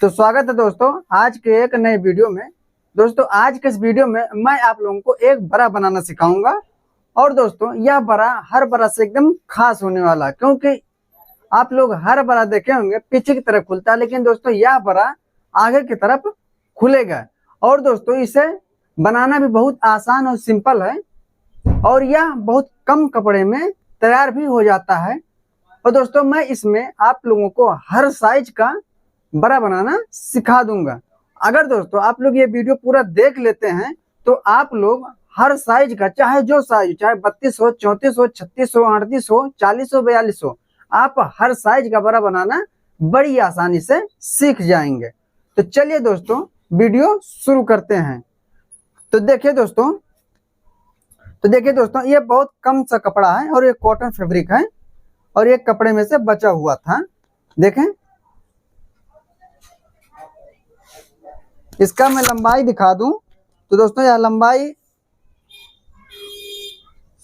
तो स्वागत है दोस्तों आज के एक नए वीडियो में। दोस्तों आज के इस वीडियो में मैं आप लोगों को एक बड़ा बनाना सिखाऊंगा। और दोस्तों यह बड़ा हर बड़ा से एकदम खास होने वाला, क्योंकि आप लोग हर बड़ा देखे होंगे पीछे की तरफ खुलता है, लेकिन दोस्तों यह बड़ा आगे की तरफ खुलेगा। और दोस्तों इसे बनाना भी बहुत आसान और सिंपल है, और यह बहुत कम कपड़े में तैयार भी हो जाता है। और दोस्तों मैं इसमें आप लोगों को हर साइज का बड़ा बनाना सिखा दूंगा। अगर दोस्तों आप लोग ये वीडियो पूरा देख लेते हैं तो आप लोग हर साइज का, चाहे जो साइज, चाहे 32 हो, 34 हो, 36 हो, 38 हो, 40 हो, 42 हो, आप हर साइज का बड़ा बनाना बड़ी आसानी से सीख जाएंगे। तो चलिए दोस्तों वीडियो शुरू करते हैं। तो देखिए दोस्तों ये बहुत कम सा कपड़ा है और ये कॉटन फैब्रिक है, और ये कपड़े में से बचा हुआ था। देखें, इसका मैं लंबाई दिखा दूं तो दोस्तों यह लंबाई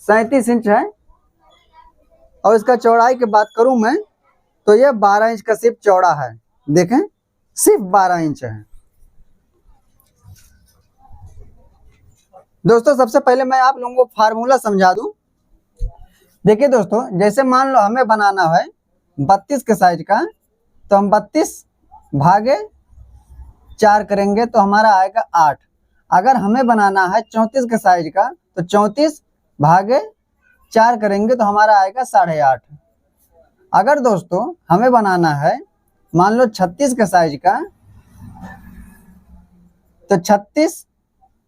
37 इंच है, और इसका चौड़ाई की बात करूं मैं तो यह 12 इंच का सिर्फ चौड़ा है। देखें, सिर्फ 12 इंच है। दोस्तों सबसे पहले मैं आप लोगों को फार्मूला समझा दूं। देखिए दोस्तों, जैसे मान लो हमें बनाना है 32 के साइज का, तो हम 32 भागे 4 करेंगे तो हमारा आएगा 8। अगर हमें बनाना है 34 के साइज का तो 34 भागे 4 करेंगे तो हमारा आएगा 8.5। अगर दोस्तों हमें बनाना है मान लो 36 के साइज का, तो 36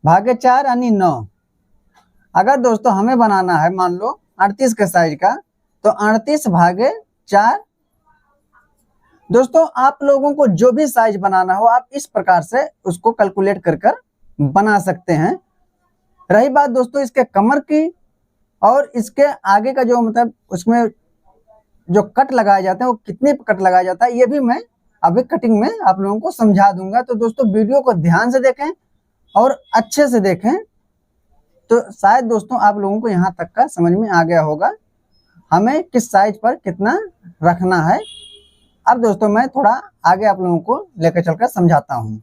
भागे 4 यानी 9। अगर दोस्तों हमें बनाना है मान लो 38 के साइज का, तो 38 भागे 4। दोस्तों आप लोगों को जो भी साइज बनाना हो आप इस प्रकार से उसको कैलकुलेट कर बना सकते हैं। रही बात दोस्तों इसके कमर की और इसके आगे का जो मतलब उसमें जो कट लगाया जाता है वो कितने कट लगाया जाता है, ये भी मैं अभी कटिंग में आप लोगों को समझा दूंगा। तो दोस्तों वीडियो को ध्यान से देखें और अच्छे से देखें, तो शायद दोस्तों आप लोगों को यहाँ तक का समझ में आ गया होगा हमें किस साइज पर कितना रखना है। अब दोस्तों मैं थोड़ा आगे आप लोगों को लेकर चलकर समझाता हूँ।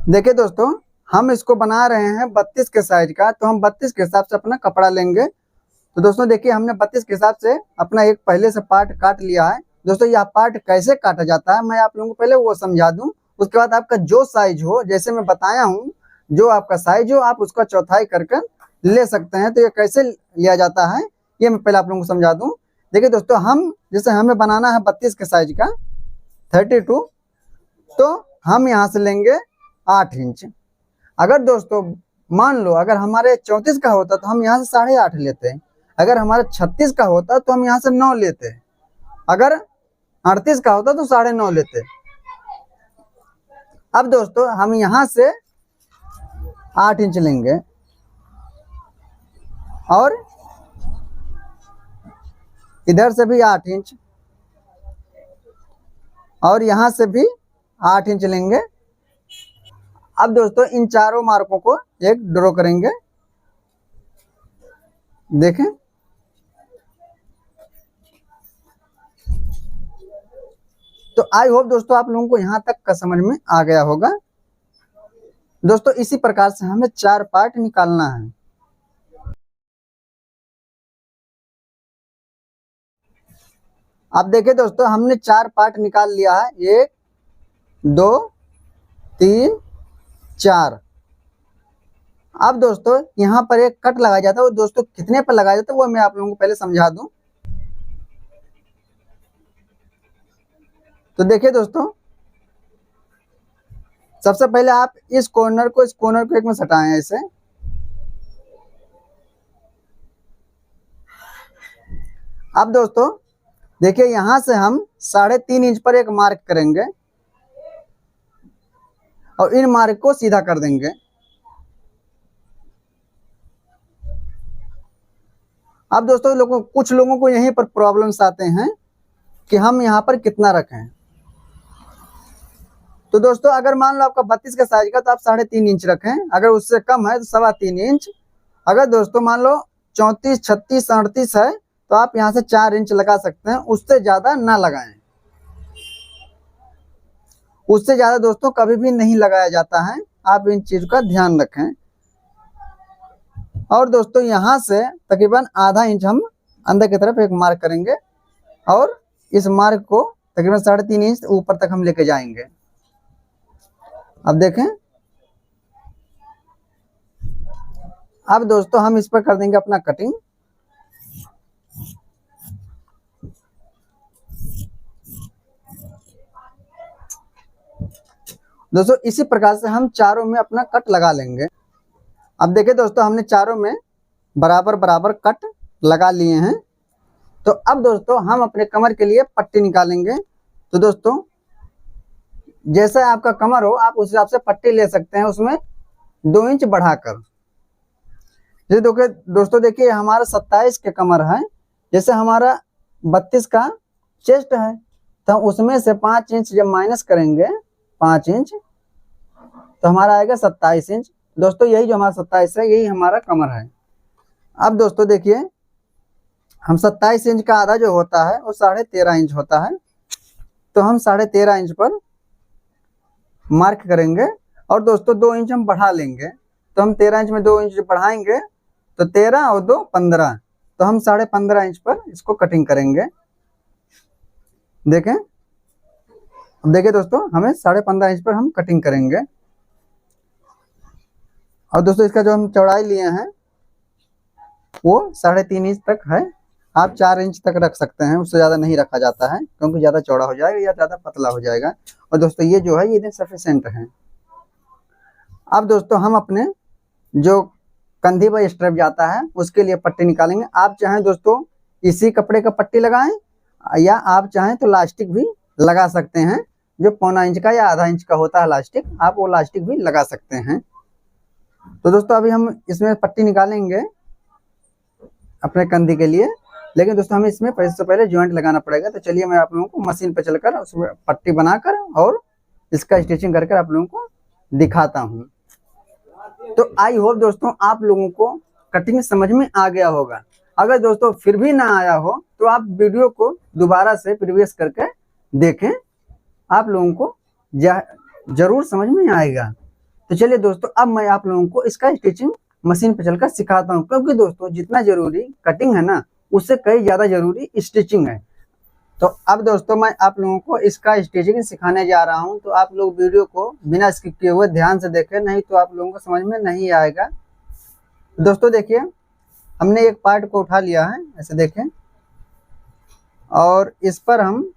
देखिए दोस्तों, हम इसको बना रहे हैं 32 के साइज का, तो हम 32 के हिसाब से अपना कपड़ा लेंगे। तो दोस्तों देखिए, हमने 32 के हिसाब से अपना एक पहले से पार्ट काट लिया है। दोस्तों यह पार्ट कैसे काटा जाता है मैं आप लोगों को पहले वो समझा दूं। उसके बाद आपका जो साइज हो, जैसे मैं बताया हूँ, जो आपका साइज हो आप उसका चौथाई कर ले सकते हैं। तो ये कैसे लिया जाता है ये मैं पहले आप लोगों को समझा दूं। देखिए दोस्तों, हम जैसे हमें बनाना है 32 के साइज का 32, तो हम यहाँ से लेंगे 8 इंच। अगर दोस्तों मान लो अगर हमारे 34 का होता तो हम यहाँ से 8.5 लेते हैं। अगर हमारे 36 का होता तो हम यहाँ से 9 लेते। अगर 38 का होता तो 9.5 लेते। अब दोस्तों हम यहाँ से 8 इंच लेंगे और इधर से भी 8 इंच और यहाँ से भी 8 इंच लेंगे। अब दोस्तों इन चारों मार्कों को एक ड्रॉ करेंगे। देखें, तो आई होप दोस्तों आप लोगों को यहाँ तक का समझ में आ गया होगा। दोस्तों इसी प्रकार से हमें 4 पार्ट निकालना है। अब देखिए दोस्तों, हमने 4 पार्ट निकाल लिया है, 1 2 3 4। अब दोस्तों यहाँ पर एक कट लगाया जाता है, वो दोस्तों कितने पर लगाया जाता है वो मैं आप लोगों को पहले समझा दूं। तो देखिए दोस्तों, सबसे पहले आप इस कॉर्नर को एक में सटाएं ऐसे। अब दोस्तों देखिए, यहाँ से हम 3.5 इंच पर एक मार्क करेंगे और इन मार्क को सीधा कर देंगे। अब दोस्तों कुछ लोगों को यहीं पर प्रॉब्लम्स आते हैं कि हम यहाँ पर कितना रखें। तो दोस्तों अगर मान लो आपका 32 के साइज का तो आप 3.5 इंच रखें। अगर उससे कम है तो 3.25 इंच। अगर दोस्तों मान लो 34 36 38 है तो आप यहाँ से 4 इंच लगा सकते हैं, उससे ज्यादा ना लगाएं। उससे ज्यादा दोस्तों कभी भी नहीं लगाया जाता है, आप इन चीज का ध्यान रखें। और दोस्तों यहाँ से तकरीबन आधा इंच हम अंदर की तरफ एक मार्क करेंगे और इस मार्क को तकरीबन 3.5 इंच ऊपर तक हम लेके जाएंगे। अब देखें, अब दोस्तों हम इस पर कर देंगे अपना कटिंग। दोस्तों इसी प्रकार से हम चारों में अपना कट लगा लेंगे। अब देखिए दोस्तों, हमने चारों में बराबर बराबर कट लगा लिए हैं। तो अब दोस्तों हम अपने कमर के लिए पट्टी निकालेंगे। तो दोस्तों जैसा आपका कमर हो आप उस हिसाब से पट्टी ले सकते हैं, उसमें 2 इंच बढ़ाकर। जैसे दोस्तों देखिए हमारा 27 के कमर है, जैसे हमारा 32 का चेस्ट है, तो हम उसमें से 5 इंच जब माइनस करेंगे 5 इंच तो हमारा आएगा 27 इंच। दोस्तों यही जो हमारा 27 है यही हमारा कमर है। अब दोस्तों देखिए हम 27 इंच का आधा जो होता है वो 13.5 इंच होता है, तो हम 13.5 इंच पर मार्क करेंगे और दोस्तों 2 इंच हम बढ़ा लेंगे। तो हम 13 इंच में 2 इंच बढ़ाएंगे तो 13 और 2 15, तो हम 15.5 इंच पर इसको कटिंग करेंगे। देखें, अब देखिए दोस्तों हमें 15.5 इंच पर हम कटिंग करेंगे। और दोस्तों इसका जो हम चौड़ाई लिए हैं वो 3.5 इंच तक है, आप 4 इंच तक रख सकते हैं, उससे ज़्यादा नहीं रखा जाता है क्योंकि ज़्यादा चौड़ा हो जाएगा या ज़्यादा पतला हो जाएगा। और दोस्तों ये जो है ये सफिशेंट है। अब दोस्तों हम अपने जो कंधी पर स्ट्रैप जाता है उसके लिए पट्टी निकालेंगे। आप चाहें दोस्तों इसी कपड़े का पट्टी लगाएं या आप चाहें तो लास्टिक भी लगा सकते हैं, जो 1.25 इंच का या आधा इंच का होता है लास्टिक, आप वो लास्टिक भी लगा सकते हैं। तो दोस्तों अभी हम इसमें पट्टी निकालेंगे अपने कंधी के लिए, लेकिन दोस्तों हमें इसमें सबसे पहले ज्वाइंट लगाना पड़ेगा। तो चलिए मैं आप लोगों को मशीन पर चलकर उसमें पट्टी बनाकर और इसका स्टिचिंग करके आप लोगों को दिखाता हूँ। तो आई होप दोस्तों आप लोगों को कटिंग समझ में आ गया होगा। अगर दोस्तों फिर भी ना आया हो तो आप वीडियो को दोबारा से प्रीवियस करके देखें, आप लोगों को जरूर समझ में आएगा। तो चलिए दोस्तों अब मैं आप लोगों को इसका स्टिचिंग मशीन पर चलकर सिखाता हूँ, क्योंकि दोस्तों जितना जरूरी कटिंग है ना उससे कई ज्यादा जरूरी स्टिचिंग है। तो अब दोस्तों मैं आप लोगों को इसका स्टिचिंग सिखाने जा रहा हूं, तो आप लोग वीडियो को बिना स्किप किए हुए ध्यान से देखें, नहीं तो आप लोगों को समझ में नहीं आएगा। दोस्तों देखिए हमने एक पार्ट को उठा लिया है, ऐसे देखें, और इस पर हम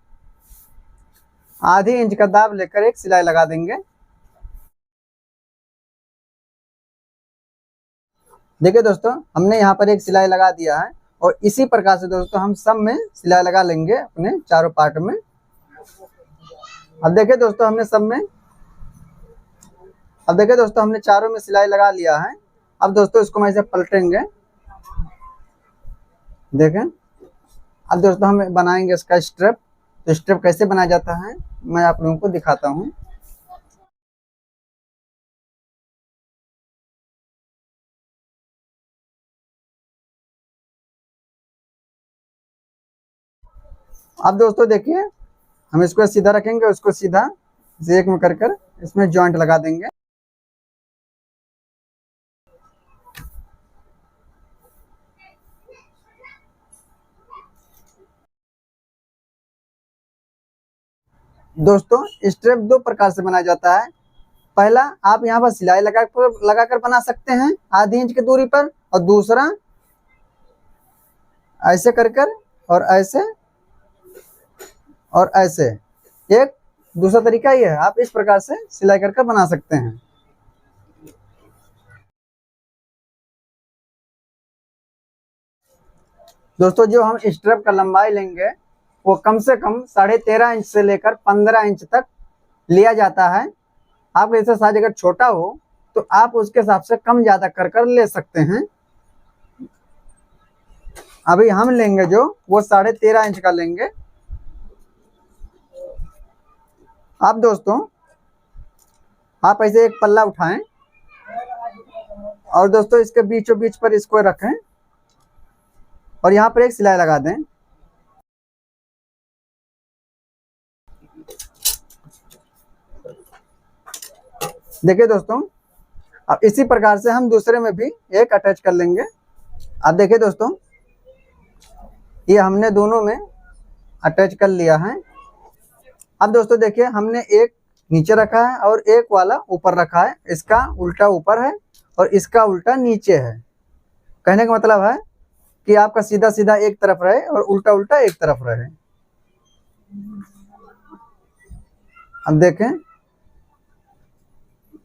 आधी इंच का दाब लेकर एक सिलाई लगा देंगे। देखिए दोस्तों हमने यहाँ पर एक सिलाई लगा दिया है और इसी प्रकार से दोस्तों हम सब में सिलाई लगा लेंगे अपने चारों पार्ट में। अब देखिए दोस्तों हमने चारों में सिलाई लगा लिया है। अब दोस्तों इसको मैं ऐसे पलटेंगे, देखें। अब दोस्तों हम बनाएंगे इसका स्ट्रिप। तो स्ट्रिप कैसे बनाया जाता है मैं आप लोगों को दिखाता हूँ। अब दोस्तों देखिए हम इसको सीधा रखेंगे, उसको सीधा एक में कर इसमें जॉइंट लगा देंगे। दोस्तों स्ट्रिप 2 प्रकार से बनाया जाता है। पहला आप यहाँ पर सिलाई लगाकर बना सकते हैं आधी इंच की दूरी पर, और दूसरा ऐसे कर और ऐसे और ऐसे। एक दूसरा तरीका ये है, आप इस प्रकार से सिलाई कर बना सकते हैं। दोस्तों जो हम स्ट्रिप का लंबाई लेंगे वो कम से कम 13.5 इंच से लेकर 15 इंच तक लिया जाता है। आपका जैसे साइज अगर छोटा हो तो आप उसके हिसाब से कम ज्यादा कर ले सकते हैं। अभी हम लेंगे जो वो 13.5 इंच का लेंगे। अब दोस्तों आप ऐसे एक पल्ला उठाएं और दोस्तों इसके बीचों बीच पर इसको रखें और यहाँ पर एक सिलाई लगा दें। देखिए दोस्तों, अब इसी प्रकार से हम दूसरे में भी एक अटैच कर लेंगे। अब देखिए दोस्तों, ये हमने दोनों में अटैच कर लिया है। अब दोस्तों देखिए, हमने एक नीचे रखा है और एक वाला ऊपर रखा है। इसका उल्टा ऊपर है और इसका उल्टा नीचे है। कहने का मतलब है कि आपका सीधा सीधा एक तरफ रहे और उल्टा उल्टा एक तरफ रहे। अब देखें,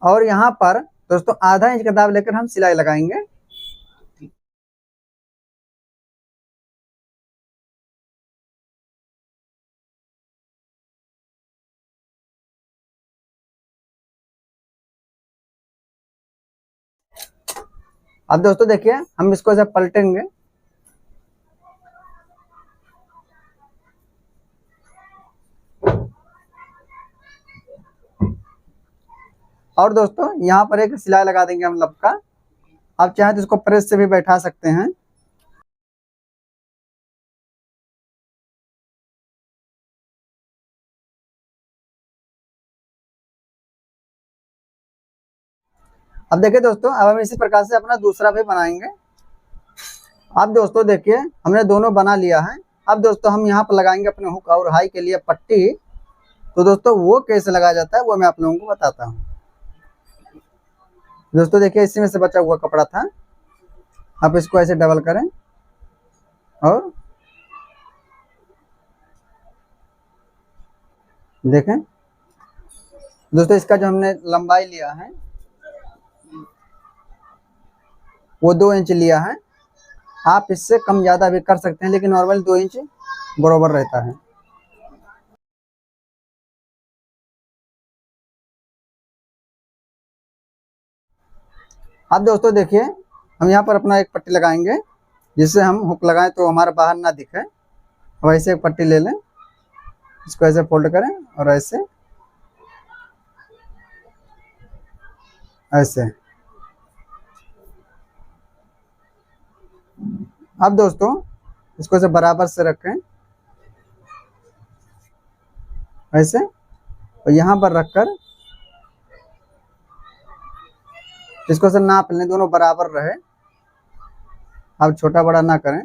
और यहाँ पर दोस्तों आधा इंच का दाब लेकर हम सिलाई लगाएंगे। अब दोस्तों देखिए, हम इसको ऐसे पलटेंगे। और दोस्तों यहाँ पर एक सिलाई लगा देंगे हम लपका। आप चाहे तो इसको प्रेस से भी बैठा सकते हैं। अब देखिए दोस्तों, अब हम इसी प्रकार से अपना दूसरा भी बनाएंगे। अब दोस्तों देखिए, हमने दोनों बना लिया है। अब दोस्तों हम यहाँ पर लगाएंगे अपने हुक और हाई के लिए पट्टी। तो दोस्तों वो कैसे लगाया जाता है वो मैं आप लोगों को बताता हूँ। दोस्तों देखिए, इसी में से बचा हुआ कपड़ा था। आप इसको ऐसे डबल करें और देखें दोस्तों, इसका जो हमने लंबाई लिया है वो 2 इंच लिया है। आप इससे कम ज़्यादा भी कर सकते हैं, लेकिन नॉर्मल 2 इंच बराबर रहता है। अब दोस्तों देखिए, हम यहाँ पर अपना एक पट्टी लगाएंगे, जिससे हम हुक लगाएं तो हमारा बाहर ना दिखे। वैसे एक पट्टी ले लें, इसको ऐसे फोल्ड करें और ऐसे ऐसे। अब दोस्तों इसको ऐसे बराबर से रखें ऐसे, और यहाँ पर रखकर इसको से नाप लें, दोनों बराबर रहे। अब छोटा बड़ा ना करें।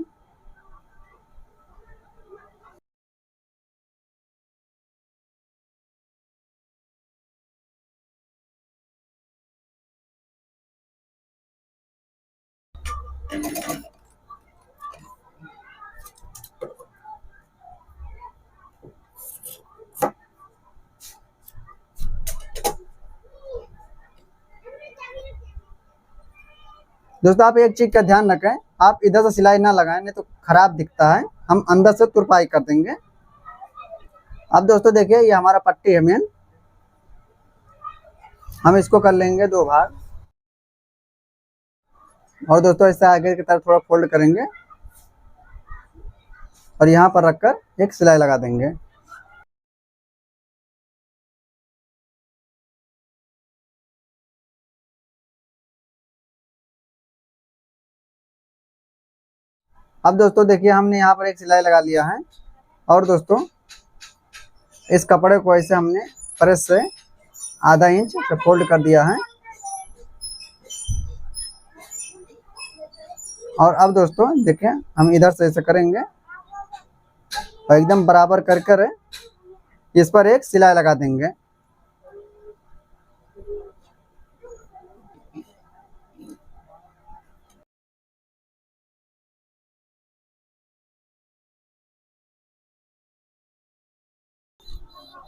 दोस्तों आप एक चीज का ध्यान रखें, आप इधर से सिलाई ना लगाएं, नहीं तो खराब दिखता है। हम अंदर से तुरपाई कर देंगे। अब दोस्तों देखिए, ये हमारा पट्टी है मेन। हम इसको कर लेंगे 2 भाग। और दोस्तों ऐसे आगे की तरफ थोड़ा फोल्ड करेंगे और यहाँ पर रखकर एक सिलाई लगा देंगे। अब दोस्तों देखिए, हमने यहाँ पर एक सिलाई लगा लिया है। और दोस्तों इस कपड़े को ऐसे हमने प्रेस से आधा इंच से फोल्ड कर दिया है। और अब दोस्तों देखिए, हम इधर से ऐसे करेंगे और एकदम बराबर कर कर इस पर एक सिलाई लगा देंगे।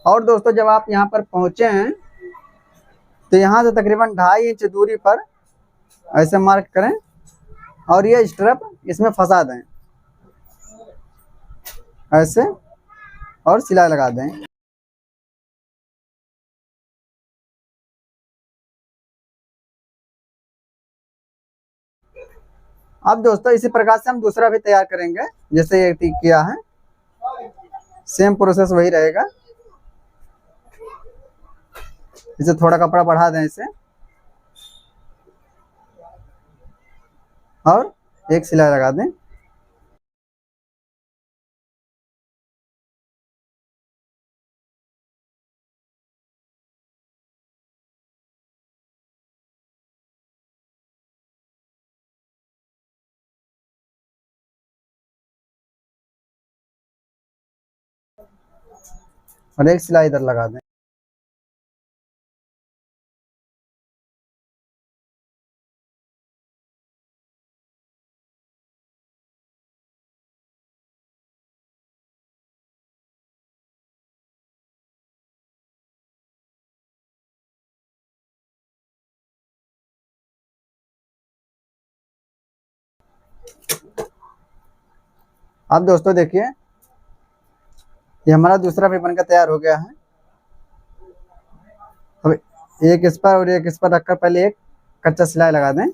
और दोस्तों जब आप यहाँ पर पहुंचे हैं तो यहाँ से तकरीबन 2.5 इंच दूरी पर ऐसे मार्क करें और ये स्ट्रप इसमें फंसा दें ऐसे, और सिलाई लगा दें। अब दोस्तों इसी प्रकार से हम दूसरा भी तैयार करेंगे, जैसे ये किया है। सेम प्रोसेस वही रहेगा। इसे थोड़ा कपड़ा बढ़ा दें इसे, और एक सिलाई लगा दें। और एक सिलाई इधर लगा दें। अब दोस्तों देखिए, ये हमारा दूसरा भी बनकर तैयार हो गया है। अब एक इस पर और एक इस पर रखकर पहले एक कच्चा सिलाई लगा दें,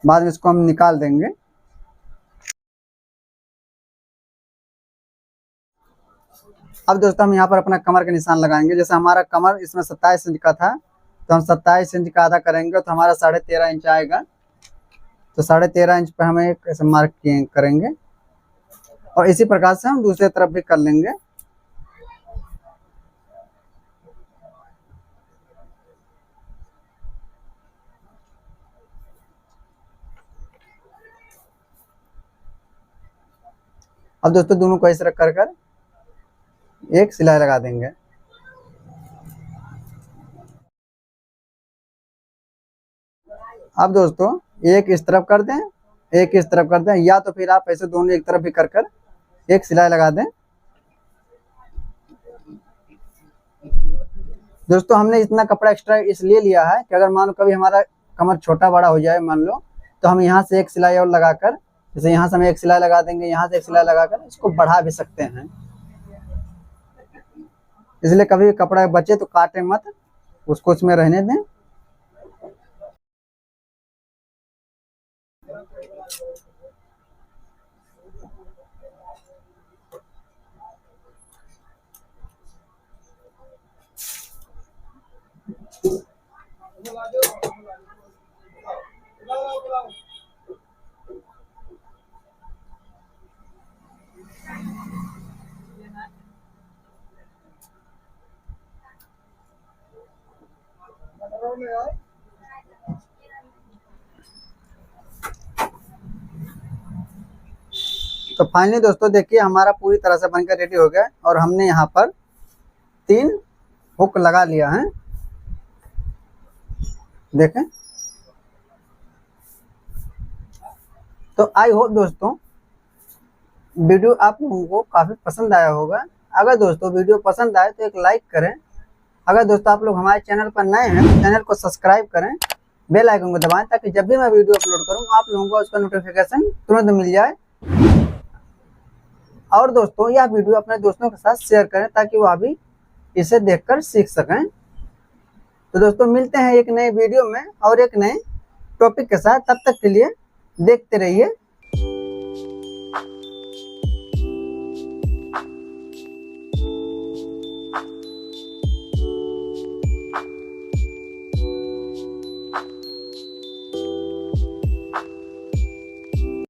बाद में इसको हम निकाल देंगे। अब दोस्तों हम यहाँ पर अपना कमर का निशान लगाएंगे। जैसे हमारा कमर इसमें 27 इंच का था, तो हम 27 इंच का आधा करेंगे तो हमारा 13.5 इंच आएगा। तो 13.5 इंच पे हम एक ऐसे मार्क करेंगे और इसी प्रकार से हम दूसरी तरफ भी कर लेंगे। अब दोस्तों दोनों को इस तरह कर कर एक सिलाई लगा देंगे। अब दोस्तों एक इस तरफ कर दें, एक इस तरफ कर दें, या तो फिर आप ऐसे दोनों एक तरफ भी कर कर एक सिलाई लगा दें। दोस्तों हमने इतना कपड़ा एक्स्ट्रा इसलिए लिया है कि अगर मान लो कभी हमारा कमर छोटा बड़ा हो जाए मान लो, तो हम यहाँ से एक सिलाई और लगाकर, जैसे यहाँ से हम एक सिलाई लगा देंगे, यहाँ से एक सिलाई लगाकर इसको बढ़ा भी सकते हैं। इसलिए कभी कपड़ा बचे तो काटे मत, उसको उसमें रहने दें। तो फाइनली दोस्तों देखिए हमारा पूरी तरह से बनकर रेडी हो गया और हमने यहाँ पर 3 हुक लगा लिया है, देखें। तो आई होप दोस्तों वीडियो आप लोगों को काफ़ी पसंद आया होगा। अगर दोस्तों वीडियो पसंद आए तो एक लाइक करें। अगर दोस्तों आप लोग हमारे चैनल पर नए हैं तो चैनल को सब्सक्राइब करें, बेल आइकन को दबाएं, ताकि जब भी मैं वीडियो अपलोड करूं आप लोगों को उसका नोटिफिकेशन तुरंत मिल जाए। और दोस्तों यह वीडियो अपने दोस्तों के साथ शेयर करें ताकि वह भी इसे देखकर सीख सकें। तो दोस्तों मिलते हैं एक नए वीडियो में और एक नए टॉपिक के साथ। तब तक के लिए देखते रहिए